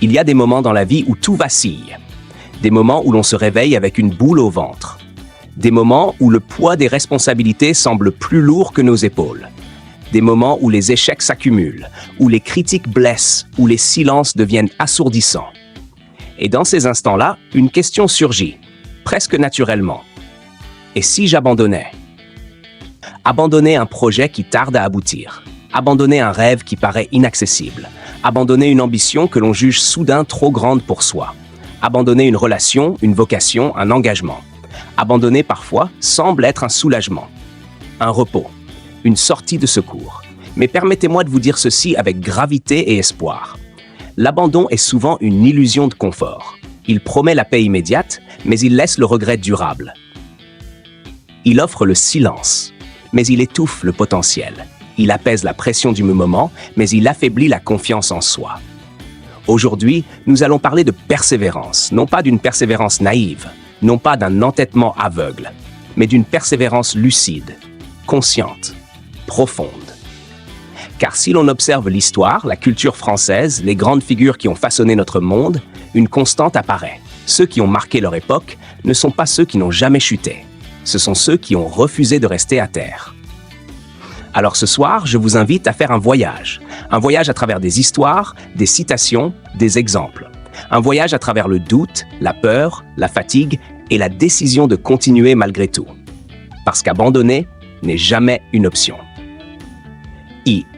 Il y a des moments dans la vie où tout vacille. Des moments où l'on se réveille avec une boule au ventre. Des moments où le poids des responsabilités semble plus lourd que nos épaules. Des moments où les échecs s'accumulent, où les critiques blessent, où les silences deviennent assourdissants. Et dans ces instants-là, une question surgit, presque naturellement. Et si j'abandonnais? Abandonner un projet qui tarde à aboutir. Abandonner un rêve qui paraît inaccessible. Abandonner une ambition que l'on juge soudain trop grande pour soi. Abandonner une relation, une vocation, un engagement. Abandonner parfois semble être un soulagement, un repos, une sortie de secours. Mais permettez-moi de vous dire ceci avec gravité et espoir. L'abandon est souvent une illusion de confort. Il promet la paix immédiate, mais il laisse le regret durable. Il offre le silence, mais il étouffe le potentiel. Il apaise la pression du moment, mais il affaiblit la confiance en soi. Aujourd'hui, nous allons parler de persévérance, non pas d'une persévérance naïve, non pas d'un entêtement aveugle, mais d'une persévérance lucide, consciente, profonde. Car si l'on observe l'histoire, la culture française, les grandes figures qui ont façonné notre monde, une constante apparaît. Ceux qui ont marqué leur époque ne sont pas ceux qui n'ont jamais chuté. Ce sont ceux qui ont refusé de rester à terre. Alors ce soir, je vous invite à faire un voyage à travers des histoires, des citations, des exemples. Un voyage à travers le doute, la peur, la fatigue et la décision de continuer malgré tout. Parce qu'abandonner n'est jamais une option.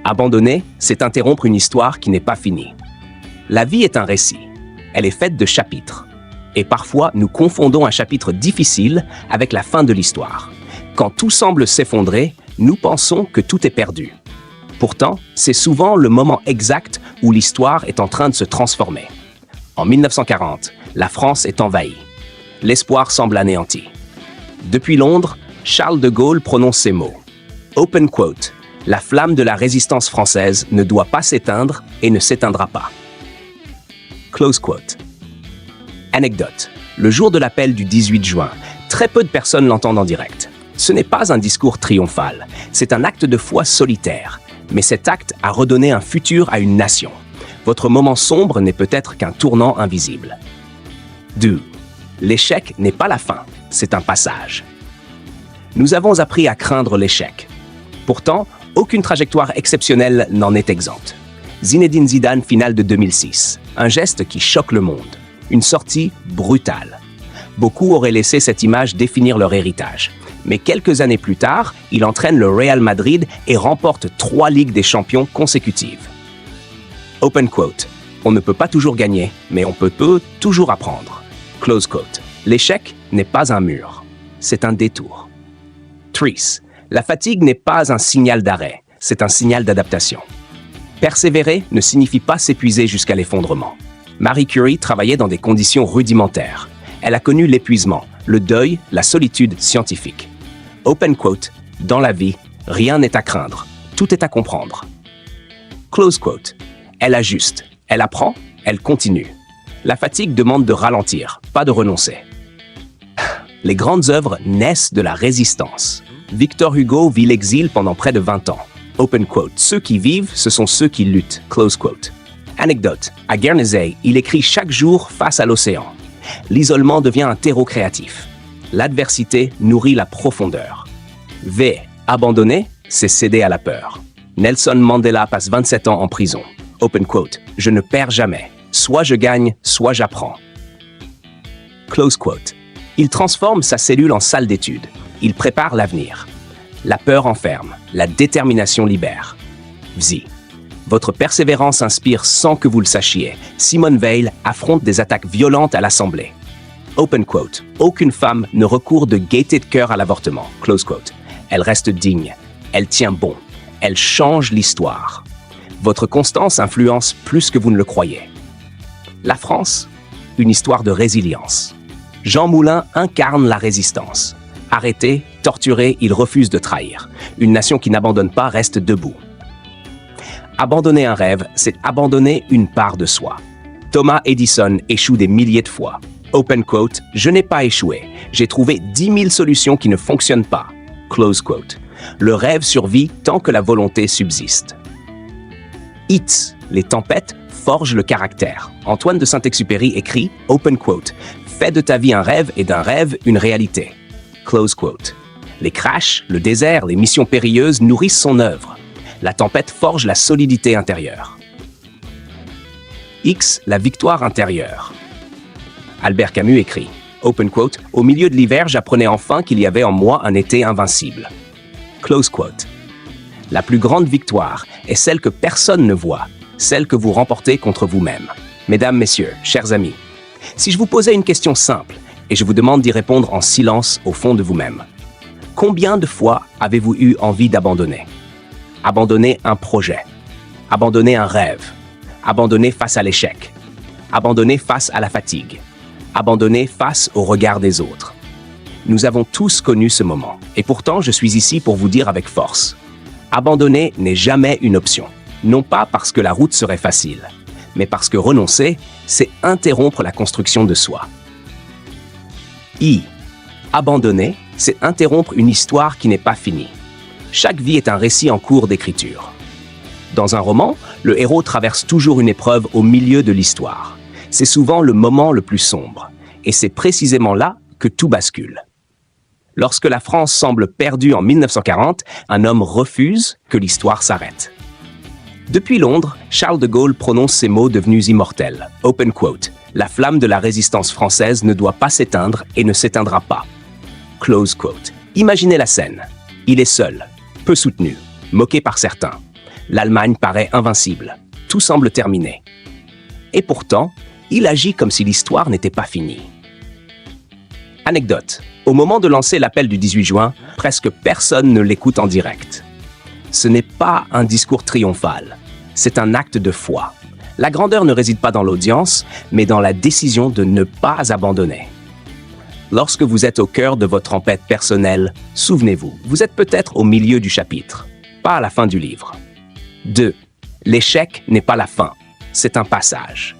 Abandonner, c'est interrompre une histoire qui n'est pas finie. La vie est un récit. Elle est faite de chapitres. Et parfois, nous confondons un chapitre difficile avec la fin de l'histoire. Quand tout semble s'effondrer, nous pensons que tout est perdu. Pourtant, c'est souvent le moment exact où l'histoire est en train de se transformer. En 1940, la France est envahie. L'espoir semble anéanti. Depuis Londres, Charles de Gaulle prononce ces mots. Open quote. La flamme de la résistance française ne doit pas s'éteindre et ne s'éteindra pas. Close quote. Anecdote. Le jour de l'appel du 18 juin, très peu de personnes l'entendent en direct. Ce n'est pas un discours triomphal, c'est un acte de foi solitaire. Mais cet acte a redonné un futur à une nation. Votre moment sombre n'est peut-être qu'un tournant invisible. 2. L'échec n'est pas la fin, c'est un passage. Nous avons appris à craindre l'échec. Pourtant, aucune trajectoire exceptionnelle n'en est exempte. Zinedine Zidane, finale de 2006. Un geste qui choque le monde. Une sortie brutale. Beaucoup auraient laissé cette image définir leur héritage. Mais quelques années plus tard, il entraîne le Real Madrid et remporte 3 Ligues des Champions consécutives. Open quote. On ne peut pas toujours gagner, mais on peut toujours apprendre. Close quote. L'échec n'est pas un mur, c'est un détour. 3. La fatigue n'est pas un signal d'arrêt, c'est un signal d'adaptation. Persévérer ne signifie pas s'épuiser jusqu'à l'effondrement. Marie Curie travaillait dans des conditions rudimentaires. Elle a connu l'épuisement, le deuil, la solitude scientifique. Open quote. Dans la vie, rien n'est à craindre, tout est à comprendre. Close quote. Elle ajuste, elle apprend, elle continue. La fatigue demande de ralentir, pas de renoncer. Les grandes œuvres naissent de la résistance. Victor Hugo vit l'exil pendant près de 20 ans. Open quote. Ceux qui vivent, ce sont ceux qui luttent. Close quote. Anecdote. À Guernesey, il écrit chaque jour face à l'océan. L'isolement devient un terreau créatif. L'adversité nourrit la profondeur. V. Abandonner, c'est céder à la peur. Nelson Mandela passe 27 ans en prison. Open quote. Je ne perds jamais. Soit je gagne, soit j'apprends. Close quote. Il transforme sa cellule en salle d'études. Il prépare l'avenir. La peur enferme, la détermination libère. Vzi. Votre persévérance inspire sans que vous le sachiez. Simone Veil affronte des attaques violentes à l'Assemblée. Open quote. Aucune femme ne recourt de gaieté de cœur à l'avortement. Close quote. Elle reste digne. Elle tient bon. Elle change l'histoire. Votre constance influence plus que vous ne le croyez. La France, une histoire de résilience. Jean Moulin incarne la résistance. Arrêté, torturé, il refuse de trahir. Une nation qui n'abandonne pas reste debout. Abandonner un rêve, c'est abandonner une part de soi. Thomas Edison échoue des milliers de fois. Open quote, je n'ai pas échoué. J'ai trouvé 10 000 solutions qui ne fonctionnent pas. Close quote. Le rêve survit tant que la volonté subsiste. Hits, les tempêtes forge le caractère. Antoine de Saint-Exupéry écrit, open quote, « Fais de ta vie un rêve et d'un rêve une réalité. » Close quote. Les crashs, le désert, les missions périlleuses nourrissent son œuvre. La tempête forge la solidité intérieure. X, la victoire intérieure. Albert Camus écrit, open quote, « Au milieu de l'hiver, j'apprenais enfin qu'il y avait en moi un été invincible. » Close quote. La plus grande victoire est celle que personne ne voit, celle que vous remportez contre vous-même. Mesdames, messieurs, chers amis, si je vous posais une question simple et je vous demande d'y répondre en silence au fond de vous-même, combien de fois avez-vous eu envie d'abandonner? Abandonner un projet, abandonner un rêve, abandonner face à l'échec, abandonner face à la fatigue, abandonner face au regard des autres. Nous avons tous connu ce moment, et pourtant je suis ici pour vous dire avec force, abandonner n'est jamais une option, non pas parce que la route serait facile, mais parce que renoncer, c'est interrompre la construction de soi. I. Abandonner, c'est interrompre une histoire qui n'est pas finie. Chaque vie est un récit en cours d'écriture. Dans un roman, le héros traverse toujours une épreuve au milieu de l'histoire. C'est souvent le moment le plus sombre, et c'est précisément là que tout bascule. Lorsque la France semble perdue en 1940, un homme refuse que l'histoire s'arrête. Depuis Londres, Charles de Gaulle prononce ces mots devenus immortels. Open quote. « La flamme de la résistance française ne doit pas s'éteindre et ne s'éteindra pas. » Close quote. Imaginez la scène. Il est seul, peu soutenu, moqué par certains. L'Allemagne paraît invincible. Tout semble terminé. Et pourtant, il agit comme si l'histoire n'était pas finie. Anecdote. Au moment de lancer l'appel du 18 juin, presque personne ne l'écoute en direct. Ce n'est pas un discours triomphal, c'est un acte de foi. La grandeur ne réside pas dans l'audience, mais dans la décision de ne pas abandonner. Lorsque vous êtes au cœur de votre tempête personnelle, souvenez-vous, vous êtes peut-être au milieu du chapitre, pas à la fin du livre. 2. L'échec n'est pas la fin, c'est un passage.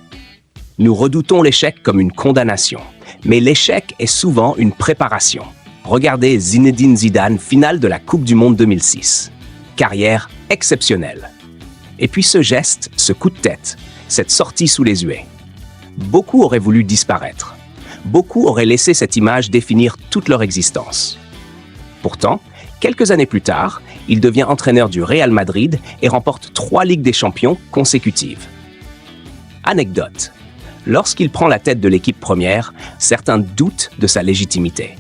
Nous redoutons l'échec comme une condamnation, mais l'échec est souvent une préparation. Regardez Zinedine Zidane, finale de la Coupe du Monde 2006. Carrière exceptionnelle. Et puis ce geste, ce coup de tête, cette sortie sous les huées. Beaucoup auraient voulu disparaître. Beaucoup auraient laissé cette image définir toute leur existence. Pourtant, quelques années plus tard, il devient entraîneur du Real Madrid et remporte 3 Ligues des Champions consécutives. Anecdote. Lorsqu'il prend la tête de l'équipe première, certains doutent de sa légitimité.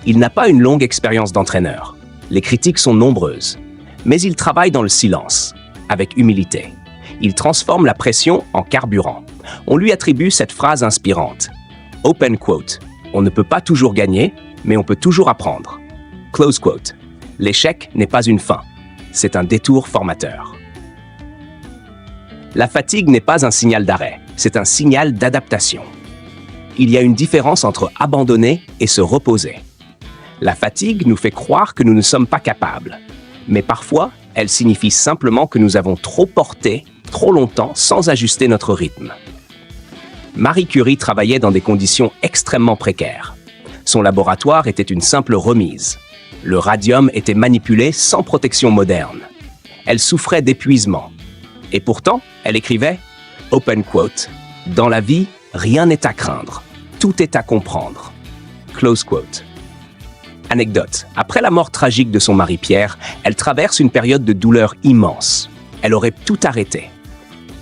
Il n'a pas une longue expérience d'entraîneur. Les critiques sont nombreuses. Mais il travaille dans le silence, avec humilité. Il transforme la pression en carburant. On lui attribue cette phrase inspirante. Open quote. On ne peut pas toujours gagner, mais on peut toujours apprendre. Close quote. L'échec n'est pas une fin, c'est un détour formateur. La fatigue n'est pas un signal d'arrêt, c'est un signal d'adaptation. Il y a une différence entre abandonner et se reposer. La fatigue nous fait croire que nous ne sommes pas capables. Mais parfois, elle signifie simplement que nous avons trop porté, trop longtemps, sans ajuster notre rythme. Marie Curie travaillait dans des conditions extrêmement précaires. Son laboratoire était une simple remise. Le radium était manipulé sans protection moderne. Elle souffrait d'épuisement. Et pourtant, elle écrivait, open quote, « Dans la vie, rien n'est à craindre, tout est à comprendre. » Close quote. Anecdote. Après la mort tragique de son mari Pierre, elle traverse une période de douleur immense. Elle aurait tout arrêté.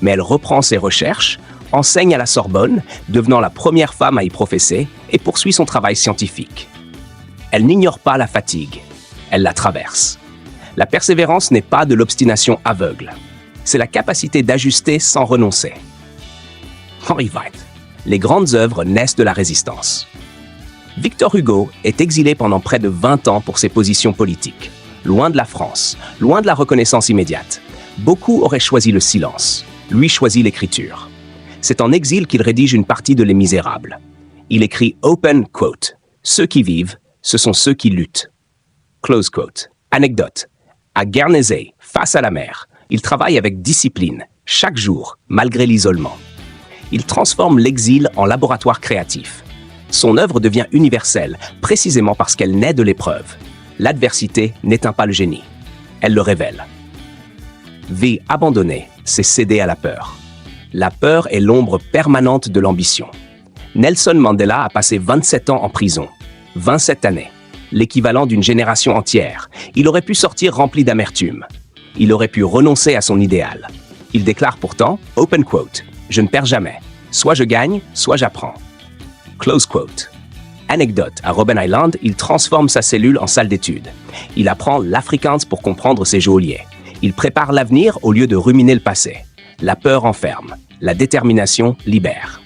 Mais elle reprend ses recherches, enseigne à la Sorbonne, devenant la première femme à y professer, et poursuit son travail scientifique. Elle n'ignore pas la fatigue. Elle la traverse. La persévérance n'est pas de l'obstination aveugle. C'est la capacité d'ajuster sans renoncer. Henri White. Les grandes œuvres naissent de la résistance. Victor Hugo est exilé pendant près de 20 ans pour ses positions politiques. Loin de la France, loin de la reconnaissance immédiate. Beaucoup auraient choisi le silence. Lui choisit l'écriture. C'est en exil qu'il rédige une partie de Les Misérables. Il écrit open quote. Ceux qui vivent, ce sont ceux qui luttent. Close quote. Anecdote. À Guernesey, face à la mer, il travaille avec discipline, chaque jour, malgré l'isolement. Il transforme l'exil en laboratoire créatif. Son œuvre devient universelle, précisément parce qu'elle naît de l'épreuve. L'adversité n'éteint pas le génie. Elle le révèle. Vie abandonnée, c'est céder à la peur. La peur est l'ombre permanente de l'ambition. Nelson Mandela a passé 27 ans en prison. 27 années. L'équivalent d'une génération entière. Il aurait pu sortir rempli d'amertume. Il aurait pu renoncer à son idéal. Il déclare pourtant, open quote, « Je ne perds jamais. Soit je gagne, soit j'apprends. » Close quote. Anecdote, à Robben Island, il transforme sa cellule en salle d'études. Il apprend l'Afrikaans pour comprendre ses geôliers. Il prépare l'avenir au lieu de ruminer le passé. La peur enferme. La détermination libère.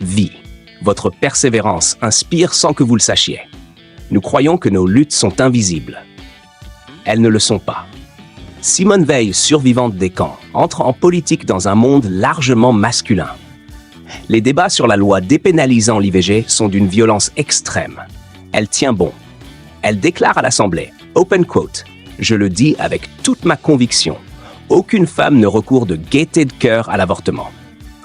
Vie. Votre persévérance inspire sans que vous le sachiez. Nous croyons que nos luttes sont invisibles. Elles ne le sont pas. Simone Veil, survivante des camps, entre en politique dans un monde largement masculin. Les débats sur la loi dépénalisant l'IVG sont d'une violence extrême. Elle tient bon. Elle déclare à l'Assemblée, open quote, « Je le dis avec toute ma conviction, aucune femme ne recourt de gaieté de cœur à l'avortement. »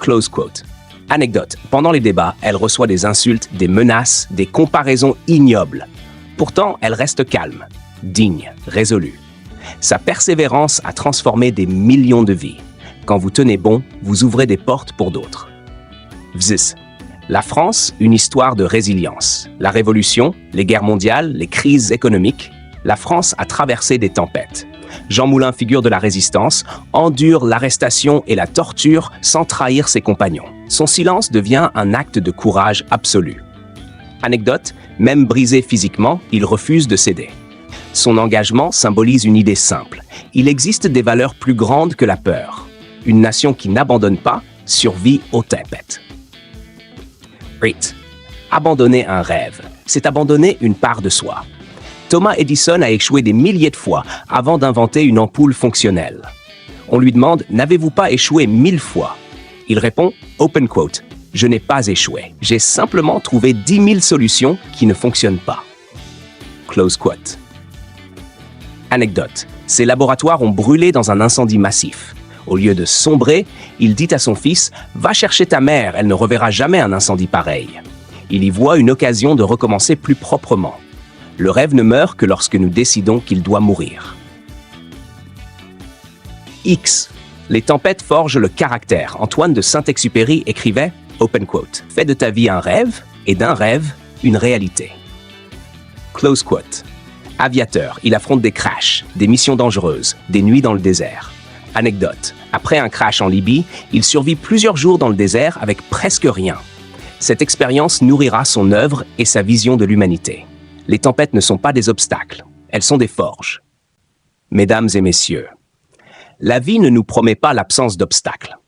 Close quote. Anecdote, pendant les débats, elle reçoit des insultes, des menaces, des comparaisons ignobles. Pourtant, elle reste calme, digne, résolue. Sa persévérance a transformé des millions de vies. Quand vous tenez bon, vous ouvrez des portes pour d'autres. Vzis. La France, une histoire de résilience. La Révolution, les guerres mondiales, les crises économiques. La France a traversé des tempêtes. Jean Moulin, figure de la résistance, endure l'arrestation et la torture sans trahir ses compagnons. Son silence devient un acte de courage absolu. Anecdote, même brisé physiquement, il refuse de céder. Son engagement symbolise une idée simple. Il existe des valeurs plus grandes que la peur. Une nation qui n'abandonne pas survit aux tempêtes. 8. Abandonner un rêve, c'est abandonner une part de soi. Thomas Edison a échoué des milliers de fois avant d'inventer une ampoule fonctionnelle. On lui demande « N'avez-vous pas échoué 1000 fois ?» Il répond « Open quote, je n'ai pas échoué. J'ai simplement trouvé 10 000 solutions qui ne fonctionnent pas. » Close quote. Anecdote, ses laboratoires ont brûlé dans un incendie massif. Au lieu de sombrer, il dit à son fils « Va chercher ta mère, elle ne reverra jamais un incendie pareil. » Il y voit une occasion de recommencer plus proprement. Le rêve ne meurt que lorsque nous décidons qu'il doit mourir. X. Les tempêtes forgent le caractère. Antoine de Saint-Exupéry écrivait, open quote, « Fais de ta vie un rêve, et d'un rêve, une réalité. » Close quote. Aviateur, il affronte des crashs, des missions dangereuses, des nuits dans le désert. Anecdote, après un crash en Libye, il survit plusieurs jours dans le désert avec presque rien. Cette expérience nourrira son œuvre et sa vision de l'humanité. Les tempêtes ne sont pas des obstacles, elles sont des forges. Mesdames et messieurs, la vie ne nous promet pas l'absence d'obstacles.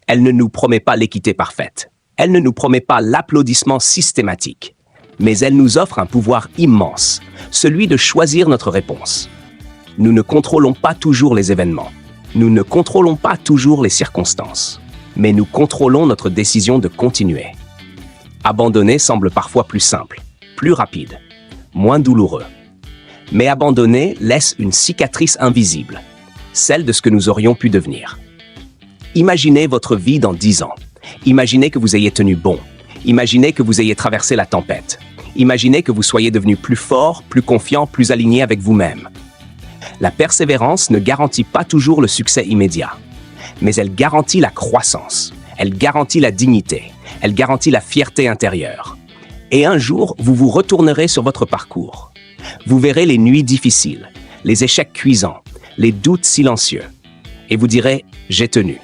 Elle ne nous promet pas l'équité parfaite. Elle ne nous promet pas l'applaudissement systématique. Mais elle nous offre un pouvoir immense, celui de choisir notre réponse. Nous ne contrôlons pas toujours les événements. Nous ne contrôlons pas toujours les circonstances. Mais nous contrôlons notre décision de continuer. Abandonner semble parfois plus simple, plus rapide, moins douloureux. Mais abandonner laisse une cicatrice invisible, celle de ce que nous aurions pu devenir. Imaginez votre vie dans 10 ans. Imaginez que vous ayez tenu bon. Imaginez que vous ayez traversé la tempête. Imaginez que vous soyez devenu plus fort, plus confiant, plus aligné avec vous-même. La persévérance ne garantit pas toujours le succès immédiat, mais elle garantit la croissance, elle garantit la dignité, elle garantit la fierté intérieure. Et un jour, vous vous retournerez sur votre parcours. Vous verrez les nuits difficiles, les échecs cuisants, les doutes silencieux. Et vous direz « J'ai tenu ».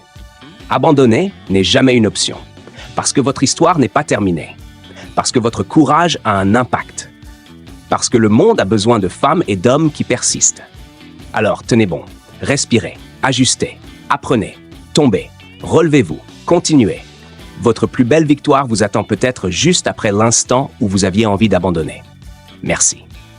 Abandonner n'est jamais une option, parce que votre histoire n'est pas terminée, parce que votre courage a un impact, parce que le monde a besoin de femmes et d'hommes qui persistent. Alors tenez bon, respirez, ajustez, apprenez, tombez, relevez-vous, continuez. Votre plus belle victoire vous attend peut-être juste après l'instant où vous aviez envie d'abandonner. Merci.